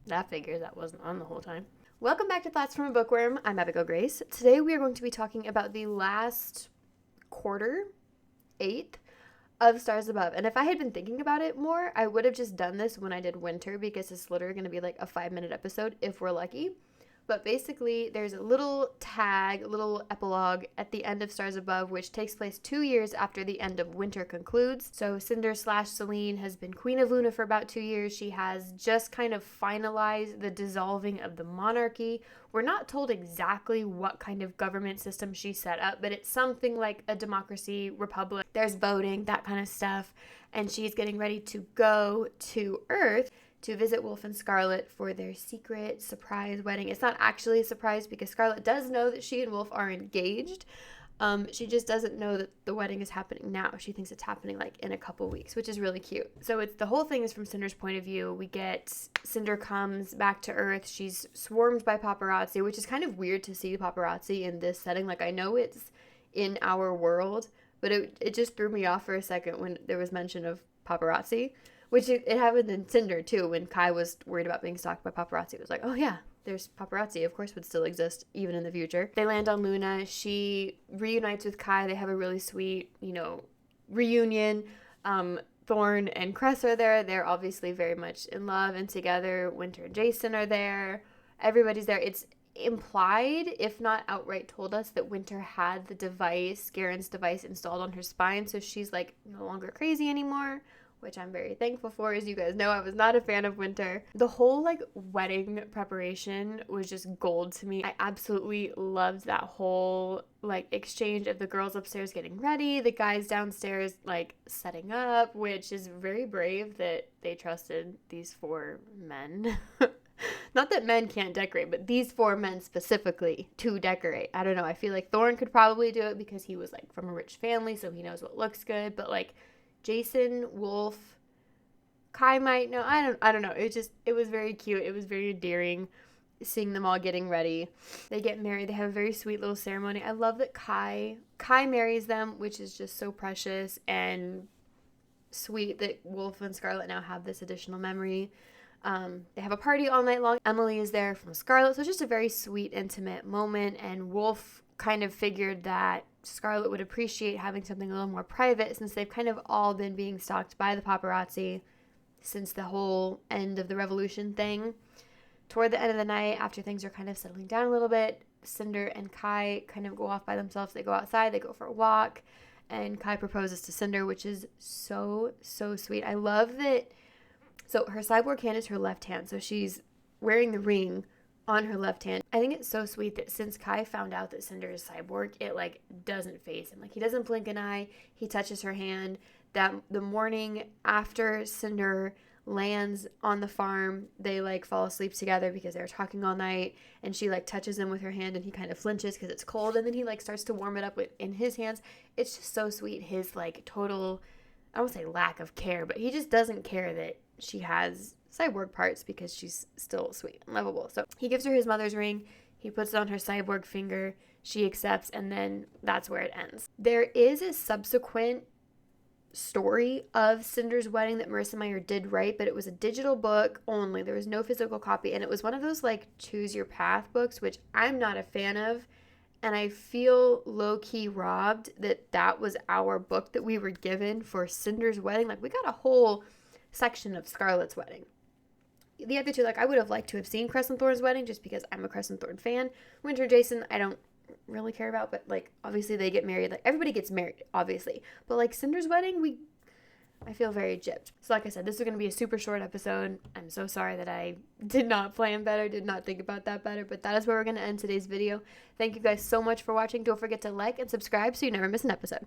That figures that wasn't on the whole time. Welcome back to Thoughts from a Bookworm. I'm Abigail Grace. Today we are going to be talking about the last quarter, eighth, of Stars Above. And if I had been thinking about it more, I would have just done this when I did Winter, because it's literally going to be like a 5-minute episode if we're lucky. But basically, there's a little tag, a little epilogue at the end of Stars Above, which takes place 2 years after the end of Winter concludes. So Cinder/Selene has been Queen of Luna for about 2 years. She has just kind of finalized the dissolving of the monarchy. We're not told exactly what kind of government system she set up, but it's something like a democracy, republic. There's voting, that kind of stuff. And she's getting ready to go to Earth to visit Wolf and Scarlet for their secret surprise wedding. It's not actually a surprise because Scarlet does know that she and Wolf are engaged. She just doesn't know that the wedding is happening now. She thinks it's happening like in a couple weeks, which is really cute. So the whole thing is from Cinder's point of view. We get Cinder comes back to Earth. She's swarmed by paparazzi, which is kind of weird to see paparazzi in this setting. Like, I know it's in our world, but it just threw me off for a second when there was mention of paparazzi. Which it happened in Cinder, too, when Kai was worried about being stalked by paparazzi. It was like, oh, yeah, there's paparazzi. Of course would still exist, even in the future. They land on Luna. She reunites with Kai. They have a really sweet, reunion. Thorn and Cress are there. They're obviously very much in love and together. Winter and Jason are there. Everybody's there. It's implied, if not outright told us, that Winter had the device, Garen's device, installed on her spine. So she's, like, no longer crazy anymore, which I'm very thankful for. As you guys know, I was not a fan of Winter. The whole, wedding preparation was just gold to me. I absolutely loved that whole, exchange of the girls upstairs getting ready, the guys downstairs, setting up, which is very brave that they trusted these 4 men. Not that men can't decorate, but these 4 men specifically to decorate. I don't know. I feel like Thorn could probably do it because he was, from a rich family, so he knows what looks good, but, Jason, Wolf, Kai might know. I don't know. It was very cute. It was very endearing seeing them all getting ready. They get married. They have a very sweet little ceremony. I love that Kai marries them, which is just so precious and sweet that Wolf and Scarlet now have this additional memory. They have a party all night long. Emily is there from Scarlet. So it's just a very sweet, intimate moment. And Wolf kind of figured that Scarlet would appreciate having something a little more private, since they've kind of all been being stalked by the paparazzi since the whole end of the revolution thing. Toward the end of the night, after things are kind of settling down a little bit, Cinder and Kai kind of go off by themselves. They go outside, they go for a walk, and Kai proposes to Cinder, which is so, so sweet. I love that. So her cyborg hand is her left hand, so she's wearing the ring on her left hand. I think it's so sweet that since Kai found out that Cinder is cyborg, it doesn't faze him. He doesn't blink an eye. He touches her hand. That the morning after Cinder lands on the farm, they fall asleep together because they were talking all night, and she touches him with her hand, and he kind of flinches because it's cold, and then he starts to warm it up in his hands. It's just so sweet. His total, I don't say lack of care, but he just doesn't care that she has cyborg parts because she's still sweet and lovable. So he gives her his mother's ring. He puts it on her cyborg finger. She accepts, and then that's where it ends. There is a subsequent story of Cinder's wedding that Marissa Meyer did write, but it was a digital book only. There was no physical copy, and it was one of those choose your path books, which I'm not a fan of, and I feel low-key robbed that was our book that we were given for Cinder's wedding. We got a whole section of Scarlet's wedding. The other two, I would have liked to have seen Cress and Thorn's wedding just because I'm a Cress and Thorn fan. Winter and Jason, I don't really care about, but obviously they get married. Everybody gets married, obviously. But Cinder's wedding, I feel very gypped. So I said, this is going to be a super short episode. I'm so sorry that I did not plan better, did not think about that better, but that is where we're going to end today's video. Thank you guys so much for watching. Don't forget to like and subscribe so you never miss an episode.